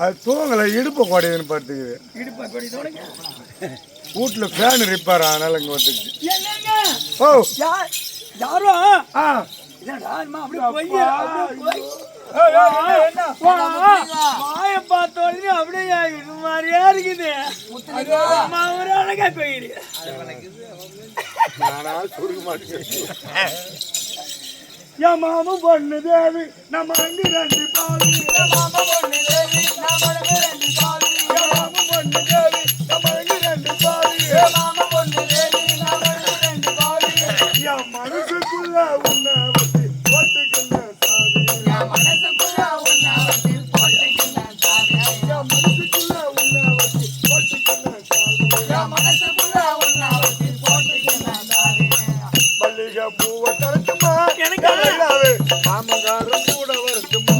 அது தூங்கலை இடுப்பு குடையுதுன்னு பார்த்துக்குது. வீட்டில் ஃபேன் ரிப்பேர் ஆனாலும் இங்கே வந்துடுச்சு. ஓ யாரோ மாய பார்த்தோடனே அப்படியே இது மாதிரியா இருக்குது. ஒரு அழகா போயிடு நானா சுருக்க மாட்டேன். என் மாமன் பொண்ணு தேவி நம்ம அங்கு ரெண்டு பாவி. மாமா பொண்ணு தேவி நம்ம அங்கு ரெண்டு பாவி. மாமா பொண்ணு தேவி நம்ம அங்கு ரெண்டு பாவி. மாமா பொண்ணு தேவி நம்ம அங்கு ரெண்டு பாவி. என் மனசுக்குள்ள உன்னை வச்சு போட்டுக்கின்ற சாவி. என் மனசுக்குள்ள உன்னை வச்சு போட்டுக்கின்ற சாவி. என் மனசுக்குள்ள உன்னை வச்சு போட்டுக்கின்ற சாவி. என் மனசுக்குள்ள உன்னை வச்சு போட்டுக்கின்ற சாவி. மல்லிகை பூவை தரட்டுமா எனக்கு மாமங்காரம் கூட வருத்துமா.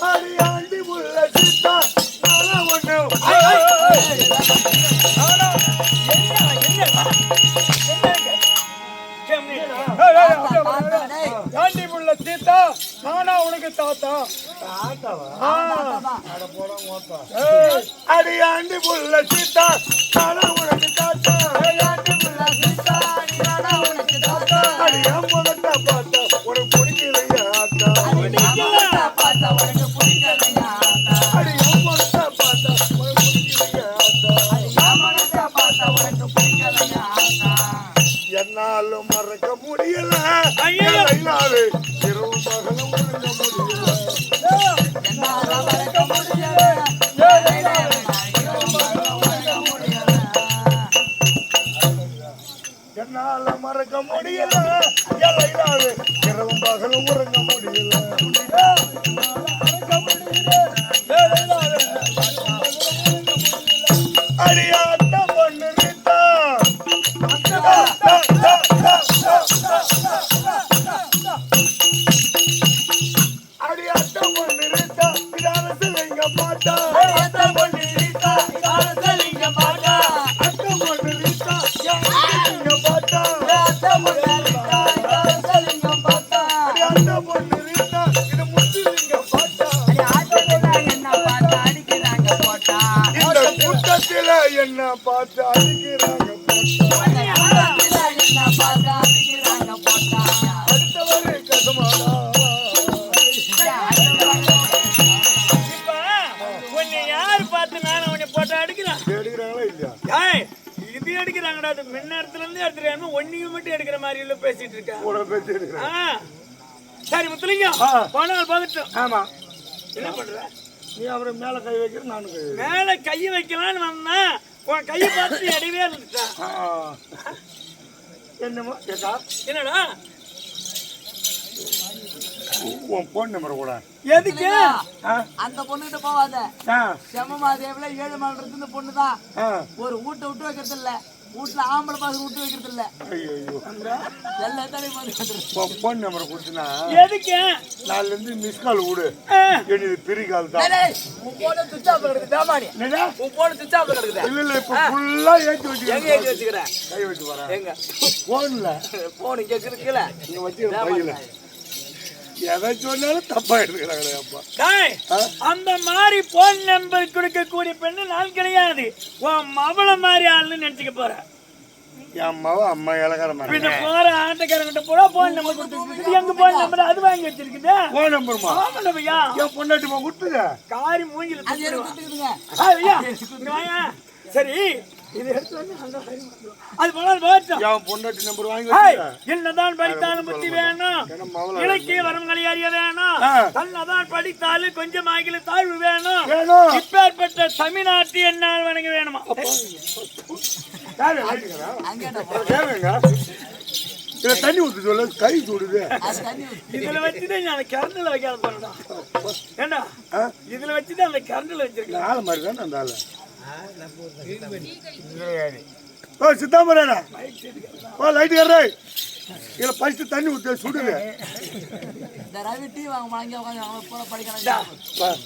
அடியாண்டி உள்ள சீத்தா ஒண்ணு ஆண்டி உள்ள சீத்தா நானா உனக்கு தாத்தா. அடியாண்டி உள்ள சீத்தா நானா உனக்கு தாத்தா. அடியாண்டி உள்ள சீத்தா நானா உனக்கு தாத்தா. அடியாம் முதல்ல பார்த்தா உனக்கு பிடிக்கலையா ஆத்தா. அடியாம் பார்த்தா உனக்கு பிடிக்கலையா ஆத்தா. அடியாம் முதல்ல பார்த்தா உனக்கு பிடிக்கலையா ஆத்தா. அடியாம் முதல்ல பார்த்தா உனக்கு பிடிக்கலையா ஆத்தா. என்னாலும் மறக்க முடியல ஐயாவே இரவு பகலும் மறக்க முடியல. என்னாலும் மறக்க முடியல என்னால மறக்க முடியல எல்லையாவே இரவும் பகலும் உறங்க முடியல. அடியாட்ட பொண்ணு நீத்தா அடியாட்ட பொண்ணு நீத்தா இதானத்தில் எங்க பாட்டா. அடியாட்ட பொண்ணு நீத்தா இதானத்தில் எங்க பாட்டா. அட்ட பொண்ணு நீத்தா எங்க பாட்டா. அட்ட பொண்ணு நீத்தா இதானத்தில் எங்க பாட்டா. அடியாட்ட பொண்ணு நீத்தா இது முத்து எங்க பாட்டா. என்ன பாட்டா அடிக்கிறாங்க போட்டா. இந்த கூட்டத்தில என்ன பார்த்து அடிக்கிறாங்க போட்டா. அடுத்தவரை கசமாடா. உன்னை யாரு பார்த்து நான் உன்னை போட்டா அடிக்கிறான் எடுக்கிறாங்களா இல்லையா? இது எடுக்கிறாங்கடா. அது முன்னேரத்துல இருந்து எடுத்துருக்காங்க. ஒன்னையும் மட்டும் எடுக்கிற மாதிரி இல்ல பேசிட்டு இருக்கேன். சரி முத்துலிங்கம் போனால் பார்த்துட்டோம். ஆமா என்ன பண்ற நீ? அவரை மேல கை வைக்கிற நானும் கை மேல கை வைக்கலான்னு வந்தேன். உன் கையை பார்த்து எடவே இருந்துட்டா. என்னமோ கேட்டா என்னடா உன் போன் நம்பர் கூட எதுக்கு? அந்த பொண்ணுகிட்ட போவாத. செம்மமாதேவில 7 மாதத்துல பொண்ணுதான். ஒரு வீட்டை விட்டு வைக்கிறது இல்ல. வீட்டுல ஆம்பளை பாசம் விட்டு வைக்கிறது இல்ல. போன் நம்பர் கொடுத்தனா எதுக்கு? நாலுல இருந்து மிஸ் கால் விடு. என்னது பெரிய கால் தான். உன் போன சுவிட்ச் ஆஃப் கிடக்குது. உன் போன சுவிட்ச் ஆஃப் கிடக்குது. இல்ல இல்ல இப்ப ஃபுல்லா ஏத்தி வச்சிருக்கேன். எங்க ஏத்தி வச்சிருக்கற? கை வச்சு வரேன். எங்க போன்ல போன் இங்க இருக்குல. இங்க வச்சு பையில எதை சொன்னாலும் தப்பா எடுத்துக்கிறாங்களே அப்பா. அந்த மாதிரி போன் நம்பர் கொடுக்கக்கூடிய பெண்ணு நான் கிடையாது. உன் மவள மாதிரி ஆளுன்னு நினைச்சுக்க போற. என் அம்மாவும் அம்மா இலக்கார மாதிரி பின்ன போற ஆட்டக்காரங்கிட்ட போட போன் நம்பர் கொடுத்துருக்கு. எங்க போன் நம்பர் அது வாங்கி வச்சிருக்குது. போன் நம்பருமா? ஆமா நம்பையா. என் பொண்டாட்டிமா கொடுத்துங்க. காரி மூஞ்சில சரி இது எடுத்து வந்து அங்க அது போனால் போட்டோம் என் பொண்டாட்டி நம்பர் வாங்கி என்னதான் படித்தாலும் புத்தி வேணும் இலக்கிய வரங்களை அறிய வேணும் தன்னதான் படித்தாலும் கொஞ்சம் ஆங்கில தாழ்வு வேணும் இப்பேற்பட்ட தமிழ்நாட்டு என்னால் வணங்க வேணுமா இதுல தண்ணி ஊத்து சொல்ல கை சுடுது இதுல வச்சுதான் நான் கரண்டில் வைக்காத போறேன் ஏண்டா இதுல வச்சுதான் அந்த கரண்டில் வச்சிருக்கேன் ஆள மாதிரி தானே அந்த ஆளு ஓ சித்தாமரா ஓ லைட் கர்றே இதுல ஃபர்ஸ்ட் தண்ணி ஊத்து சுடுது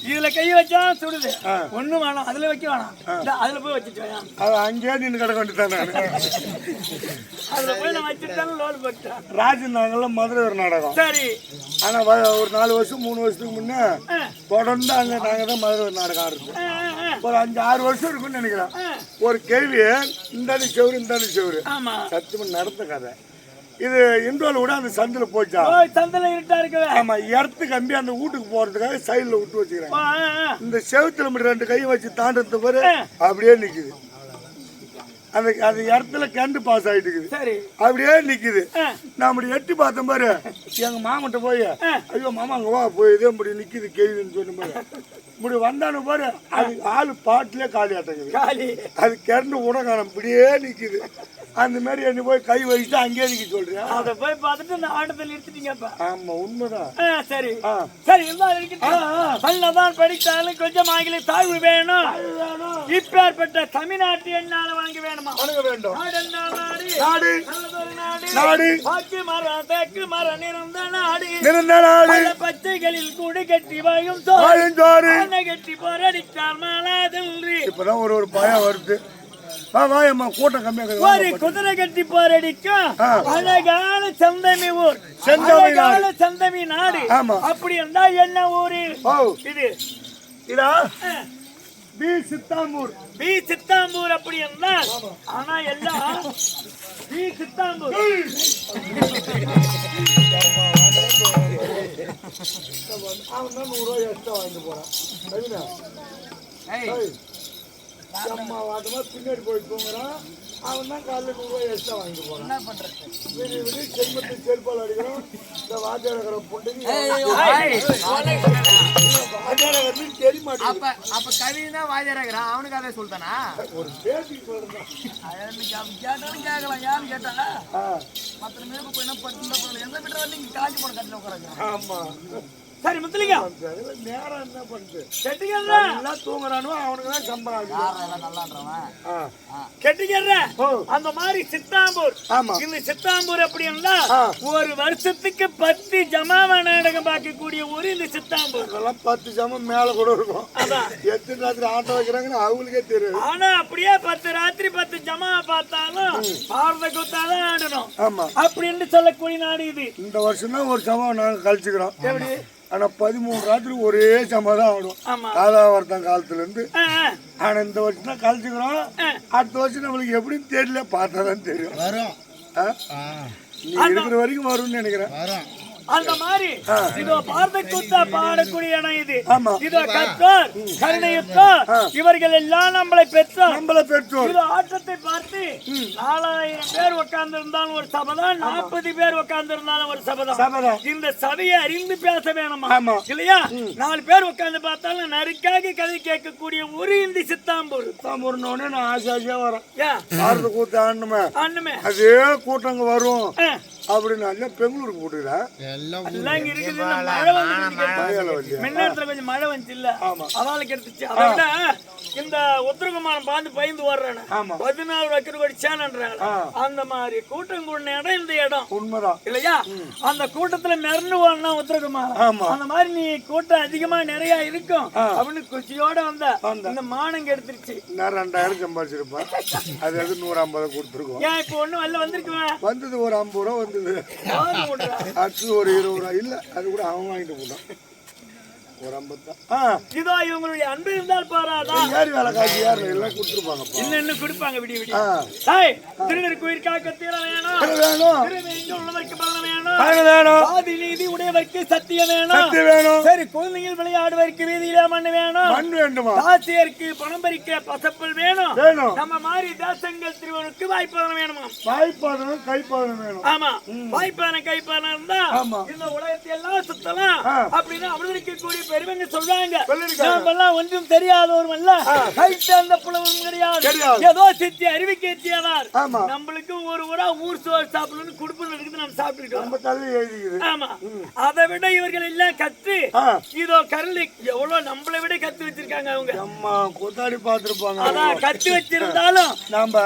இதுல கை வச்சா சுடுது ஒண்ணும் வேணாம் அதுல வைக்க வேணாம் அதுல போய் வச்சுட்டு அது அங்கேயே நின்று கிடக்க வேண்டியதான் அதுல போய் நான் வச்சுட்டாலும் லோடு போட்டேன் ராஜன் நாங்கெல்லாம் மதுரை ஒரு நாடகம் சரி ஆனா ஒரு 4 வருஷம் 3 வருஷத்துக்கு முன்னே தொடர்ந்து அங்க நாங்க தான் மதுரை ஒரு நாடகம் ஆடுறோம் ஒரு 5-6 வருஷம் இருக்குன்னு நினைக்கிறேன் ஒரு கேள்வி இந்தாடி செவரு சத்தியமா நடந்த கதை இது இந்தோல விட அந்த சந்தில போச்சா சந்தில இருட்டா இருக்கவே ஆமா இடத்து கம்பி அந்த வீட்டுக்கு போறதுக்காக சைடுல விட்டு வச்சுக்கிறாங்க இந்த செவுத்துல மட்டும் 2 கையை வச்சு தாண்டது பாரு அப்படியே நிக்குது அந்த அது இடத்துல கண்டு பாஸ் ஆயிட்டு இருக்குது அப்படியே நிக்குது நான் அப்படி எட்டி பார்த்தேன் பாரு எங்க மாமன்ட்ட போய் ஐயோ மாமா அங்க வா போய் இதே இப்படி நிக்குது கேள்வின்னு சொன்ன பாரு இப்படி வந்தானு பாரு அது ஆளு பாட்டிலே காலி ஆட்டங்குது அது கரண்டு உடகானம் இப்படியே நிக்குது அந்த மாதிரி என்ன போய் கை வச்சுட்டு அங்கேயே நிக்க சொல்றேன் அதை போய் பார்த்துட்டு இந்த ஆட்டத்தை நிறுத்திட்டீங்கப்பா ஆமா உண்மைதான் சரி சரி இருந்தாலும் படித்தாலும் கொஞ்சம் ஆங்கில தாழ்வு வேணும் இப்பேற்பட்ட தமிழ்நாட்டு என்னால வணங்க வேணுமா வணங்க வேண்டும் நாடு நாடு பாக்கு மரம் தேக்கு மரம் நிறந்த நாடு பச்சைகளில் கூடு கட்டி வாயும் சோறு கட்டி போரடித்தால் மாலாதில்றி இப்பதான் ஒரு பயம் வருது கூட்டம் கம்மியா ஒரு குதிரை கட்டி போரடிக்கும் அழகான செந்தமி ஊர் அழகான செந்தமி நாடு அப்படி இருந்தா என்ன ஊரு இது இதா பி சித்தாம்பூர் அப்படி இருந்தால் ஆனா எல்லாம் பி சித்தாம்பூர் அவன் தான் 100 ரூபாய் எக்ஸ்ட்ரா வாங்கிட்டு போறான் அம்மா வாட்டமா பின்னாடி போய் தூங்குறான் அவன் தான் காலைல 100 ரூபாய் எக்ஸ்ட்ரா வாங்கிட்டு போறான் என்ன பண்றது செல்மத்து செல்பால் அடிக்கிறோம் இந்த வாத்தியார பொண்ணுக்கு தெரிய மாட்டேங்குது அப்ப கவினா வாத்தியாரா அவனுக்கு அதை சொல்லிட்டானா ஒரு பேசி சொல்றான் கேட்டாலும் கேட்கலாம் யாரும் கேட்டா மற்ற மேற்கு போய் என்ன பட்டு எந்த வீட்டுல வந்து இங்க காஞ்சி போன கட்டில உட்காராங்க ஆமா சரி முத்துலிங்க நேரம் என்ன பண்ணுது கெட்டிக்கிறா தூங்குறானோ அவனுக்கு தான் சம்பளம் கெட்டிக்கிறா அந்த மாதிரி சித்தாம்பூர் இந்த சித்தாம்பூர் அப்படி இருந்தா ஒரு வருஷத்துக்கு 10 ஜமாவா நாடகம் பார்க்கக்கூடிய ஊர் இந்த சித்தாம்பூர். அதெல்லாம் 10 ஜமாம் மேல கூட இருக்கும். அதான் எத்தனை ராத்திரி ஆட்டம் வைக்கிறாங்கன்னு அவங்களுக்கே தெரியும். ஆனா அப்படியே 10 ராத்திரி 10 ஜமாவா பார்த்தாலும் பாரத குத்தாதான் ஆடணும். ஆமா அப்படின்னு சொல்லக்கூடிய நாடு இது. இந்த வருஷம் தான் ஒரு ஜமாவை நாங்க கழிச்சுக்கிறோம். எப்படி ஆனா 13 ராத்திரி ஒரே சமாதான் ஆடும் காதாவர்த்தம் காலத்துல இருந்து. ஆனா இந்த வருஷம் தான் கழிச்சுக்கிறோம். அடுத்த வருஷம் நம்மளுக்கு எப்படின்னு தெரியல, பார்த்தாதான் தெரியும். நீ இருக்கிற வரைக்கும் வரும்னு நினைக்கிறேன். அந்த மாதிரி இதோ பாரத கூத்தா பாடக்கூடிய இடம் இது. இதோ கர்த்தர் கருணையுத்தர் இவர்கள் எல்லாம் நம்மளை பெற்றோர். இதோ ஆட்டத்தை பார்த்து 4000 பேர் உட்கார்ந்து இருந்தாலும் ஒரு சபதம், 40 பேர் உட்கார்ந்து இருந்தாலும் ஒரு சபதம். இந்த சபையை அறிந்து பேச வேணுமா இல்லையா? 4 பேர் உட்கார்ந்து பார்த்தாலும் நறுக்காக கதை கேட்கக்கூடிய ஒரு இந்த சித்தாம்பூர். சித்தாம்பூர்னு நான் ஆசையா வரேன். பாரத கூத்து ஆடணுமே அதே கூட்டங்க வரும் அப்படின்னு பெங்களூருக்கு போட்டுக்கிறேன். கொஞ்சம் மழை வந்துச்சு இல்ல, அதனால கெடுத்துச்சு. அதை விட இந்த உத்தரகுமாரம் பார்த்து பயந்து வர்றானு 14 ஏக்கர் கோடி சேனன்றாங்க. அந்த மாதிரி கூட்டம் கூடின இடம் இந்த இடம் உண்மைதான் இல்லையா? அந்த கூட்டத்துல நிறந்து ஓடனா உத்தரகுமாரம். அந்த மாதிரி நீ கூட்டம் அதிகமா நிறைய இருக்கும் அப்படின்னு குச்சியோட வந்த இந்த மானம் கெடுத்துருச்சு. நான் 2000 சம்பாதிச்சிருப்பேன். அது 150 கொடுத்துருக்கோம். ஏன் இப்ப ஒண்ணு வரல வந்திருக்குவேன். வந்தது ஒரு 50 ரூபா வந்தது. அடுத்து ஒரு 20 ரூபா இல்ல, அது கூட அவன் வாங்கிட்டு போட்டான். ஒரு 50. இதோ இவங்களுடைய அன்பு இருந்தால் பாராதா யாரு வேலை காசு யாரு எல்லாம் கொடுத்துருப்பாங்க. இன்னும் கொடுப்பாங்க விடிய விடிய. திருநெற்குயிர் காக்க தீர வேணும், உள்ளவருக்கு பலன் வேணும், ஆதி நீதி உடையவருக்கு சத்தியம் வேணும், சரி குழந்தைகள் விளையாடுவதற்கு வீதியில மண் வேணும், ஆசிரியருக்கு பணம் பறிக்க பசப்பல் வேணும், நம்ம மாதிரி தேசங்கள் திருவனுக்கு வாய்ப்பாதனம் வேணுமா, வாய்ப்பாதனம் கைப்பாதனம் வேணும். ஆமா வாய்ப்பான கைப்பாதனம் இருந்தா இந்த உலகத்தை எல்லாம் சுத்தலாம் அப்படின்னு அவர்களுக்கு கூடிய பெருமைங்க சொல்றாங்க. நாம எல்லாம் ஒன்றும் தெரியாதவரும் அல்ல, கை சேர்ந்த புலவரும் கிடையாது, ஏதோ சித்தி அறிவிக்க எத்தியானார். நம்மளுக்கு ஒரு ஊர் சோறு சாப்பிடணும்னு குடுப்பம் இருக்குது, நம்ம சாப்பிட்டுட்டோம். ஆமா அதை விட இவர்கள் எல்லாம் கத்து இதோ கரளி எவ்வளவு நம்மளை விட கத்து வச்சிருக்காங்க. அவங்க அம்மா கூத்தாடி பாத்துருப்பாங்க. அதான் கத்து வச்சிருந்தாலும் நம்ம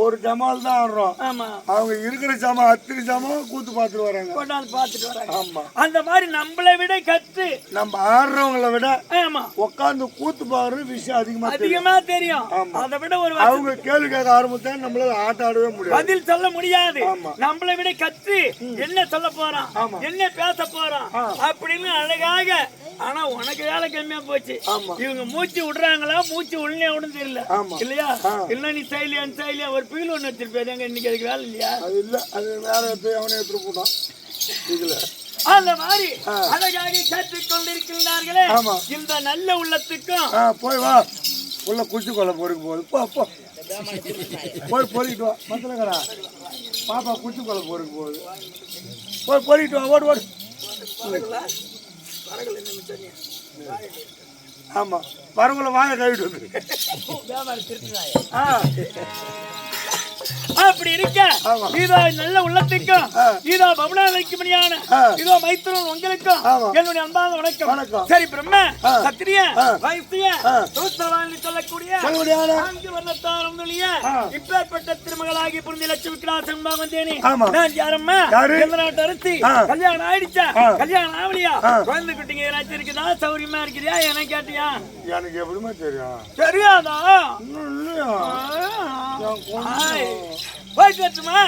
ஒரு ஜமால் தான் ஆடுறோம். ஆமா அவங்க இருக்கிற ஜமா அத்திரி ஜமா கூத்து பாத்துட்டு வராங்க, கொண்டாந்து பாத்துட்டு வராங்க. ஆமா அந்த மாதிரி நம்மளை விட கத்து நம்ம ஆடுறவங்களை விட ஆமா உட்காந்து கூத்து பாக்குறது விஷயம் அதிகமா தெரியும். அதை விட ஒரு அவங்க கேள்வி கேட்க ஆரம்பித்தா நம்மளால ஆட்ட ஆடவே முடியாது, பதில் சொல்ல முடியாது. நம்மளை விட கத்து என்ன சொல்ல போறான், என்ன பேச போறான் அப்படின்னு அழகாக. ஆனா உனக்கு வேலை கம்மியா போச்சு. இவங்க மூச்சு விடுறாங்களா மூச்சு உடனே விடும் தெரியல இல்லையா? இல்ல நீ செயலியா ஒரு பீல் ஒண்ணு வச்சிருப்பேங்க, இன்னைக்கு அதுக்கு வேலை இல்லையா? அது இல்ல, அது வேற அவனே எடுத்துட்டு போட்டான். இதுல அந்த மாதிரி அழகாக கேட்டுக் கொண்டிருக்கிறார்களே இந்த நல்ல உள்ளத்துக்கும். போய் வா உள்ள குச்சி கொள்ள பொறுக்கு போகுது, போ போ போய் பொறிக்கிட்டு வா. மத்தலக்கடா பாப்பா குச்சி கொள்ள பொறுக்கு போகுது, போய் பொறிக்கிட்டு வா. ஓடு ஓடு. ஆமா வரவங்கள வாங்க கைவிட்டு வந்து அப்படி இருக்க இதோ நல்ல உள்ளத்துக்கும் இதோ பவனாலைக்குமணியான இதோ மைத்திரன் உங்களுக்கும் என்னுடைய அன்பான வணக்கம். சரி பிரம்ம சத்திரிய வைத்திய சூத்திரவாணி சொல்லக்கூடிய இப்பேற்பட்ட திருமகளாகி புரிந்து லட்சுமி கிராசன் வந்தேனே. நான் யாரம்மா? எந்த நாட்டு அரசி? கல்யாணம் ஆயிடுச்சா? கல்யாணம் ஆவலியா? குழந்தை குட்டிங்க ஏதாச்சும் இருக்குதா? சௌரியமா இருக்கிறியா? என்ன கேட்டியா? எனக்கு எப்படிமா தெரியும்? தெரியாதா? போயிட்டு வரட்டுமா?